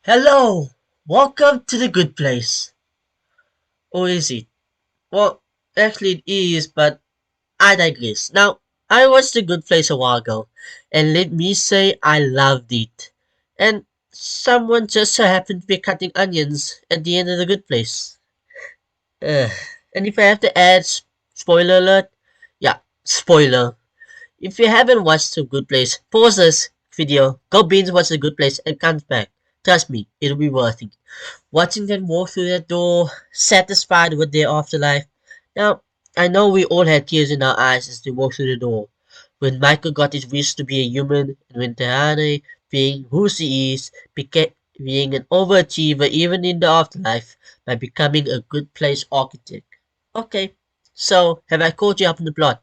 Hello! Welcome to the good place. Or is it? Well, actually it is, but I digress. Now, I watched the good place a while ago, and let me say I loved it. And someone just so happened to be cutting onions at the end of the good place. Ugh. And if I have to add spoiler alert, yeah, spoiler. If you haven't watched The Good Place, pause this video, go binge watch The Good Place, and come back. Trust me, it'll be worth it. Watching them walk through that door, satisfied with their afterlife. Now, I know we all had tears in our eyes as they walked through the door. When Michael got his wish to be a human, and when Tahani, being who she is, became being an overachiever even in the afterlife by becoming a good place architect. Okay, so have I caught you up in the plot?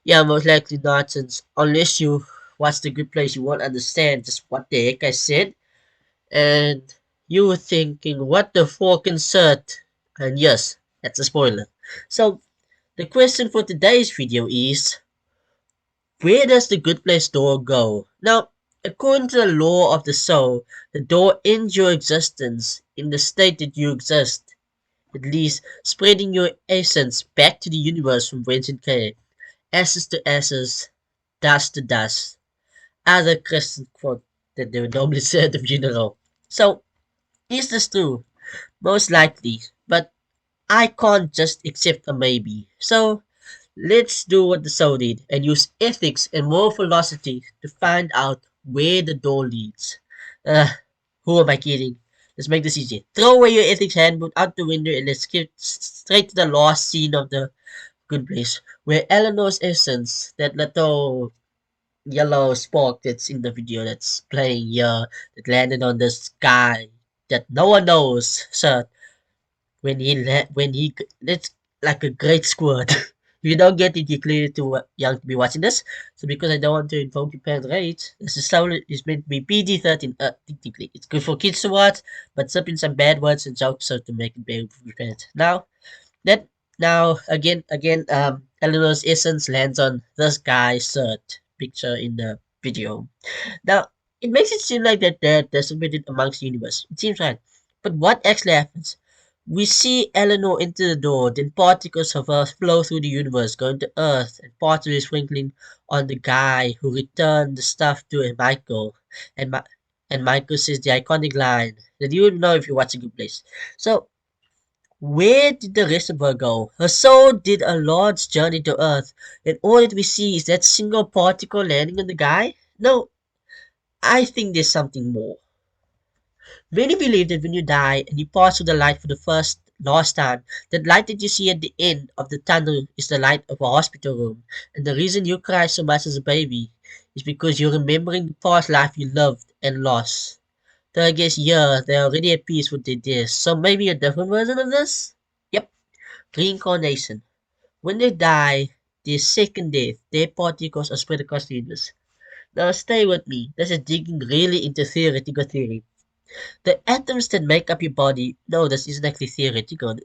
Yeah, most likely not, since unless you watch the good place, you won't understand just what the heck I said. And you were thinking, what the fork insert? And yes, that's a spoiler. So, the question for today's video is, where does the good place door go? Now, according to the law of the soul, the door ends your existence in the state that you exist, at least spreading your essence back to the universe from whence it came, ashes to ashes, dust to dust. Other Christian quote that they would normally say at the funeral. So, is this true? Most likely, but I can't just accept a maybe. So let's do what the soul did and use ethics and moral philosophy to find out where the door leads. Uh, who am I kidding? Let's make this easy. Throw away your ethics handbook out the window and let's skip straight to the last scene of the good place, where Eleanor's essence, that little yellow spark that's in the video that's playing here, that landed on the sky, that no one knows, sir, when he that's like a great squirt. If you don't get it, you're clearly too young to be watching this. So because I don't want to invoke your parents' rage, this is solely is meant to be PG-13. Technically, it's good for kids to watch, but slipping some bad words and jokes so to make it better for your parents. That now again, Eleanor's essence lands on this guy's shirt picture in the video. Now, it makes it seem like that they're distributed amongst the universe. It seems right. But what actually happens? We see Eleanor enter the door, then particles of Earth flow through the universe, going to Earth, and parts of it sprinkling on the guy who returned the stuff to Michael. And, and Michael says the iconic line that you would know if you watch A Good Place. So, where did the rest of her go? Her soul did a large journey to Earth, and all that we see is that single particle landing on the guy? No, I think there's something more. Many believe that when you die and you pass through the light for the last time, that light that you see at the end of the tunnel is the light of a hospital room. And the reason you cry so much as a baby is because you're remembering the past life you loved and lost. So I guess, yeah, they're already at peace with their death. So maybe a different version of this? Yep, reincarnation. When they die, their second death, their particles are spread across the universe. Now stay with me. This is digging really into theoretical theory. The atoms that make up your body, no, this isn't actually theoretical.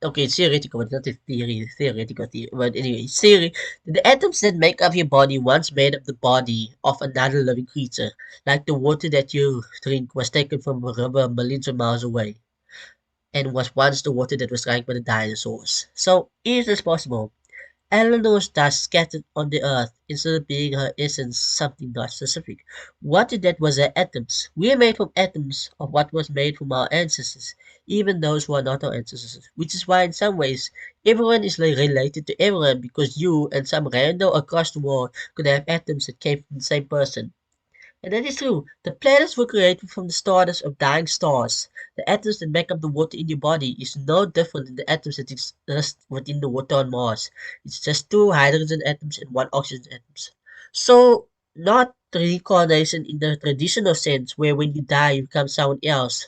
Okay, it's theoretical, but not a theoretical theory. But anyway, it's theory. The atoms that make up your body once made up the body of another living creature, like the water that you drink was taken from a river millions of miles away, and was once the water that was drank by the dinosaurs. So, is this possible? Eleanor's dust scattered on the earth instead of being her essence something not specific. What if that was her atoms? We are made from atoms of what was made from our ancestors, even those who are not our ancestors. Which is why in some ways everyone is like related to everyone because you and some rando across the world could have atoms that came from the same person. And that is true. The planets were created from the stardust of dying stars. The atoms that make up the water in your body is no different than the atoms that exist within the water on Mars. It's just two hydrogen atoms and one oxygen atom. So, not reincarnation in the traditional sense where when you die you become someone else.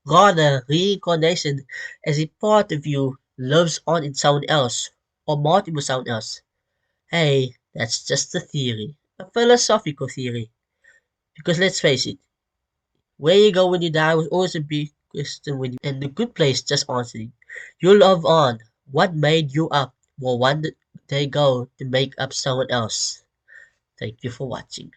Rather, reincarnation as a part of you lives on in someone else or multiple someone else. Hey, that's just a theory. A philosophical theory. Because let's face it, where you go when you die was always a big question when you and the good place just answered it. You love on. What made you up will one day go to make up someone else. Thank you for watching.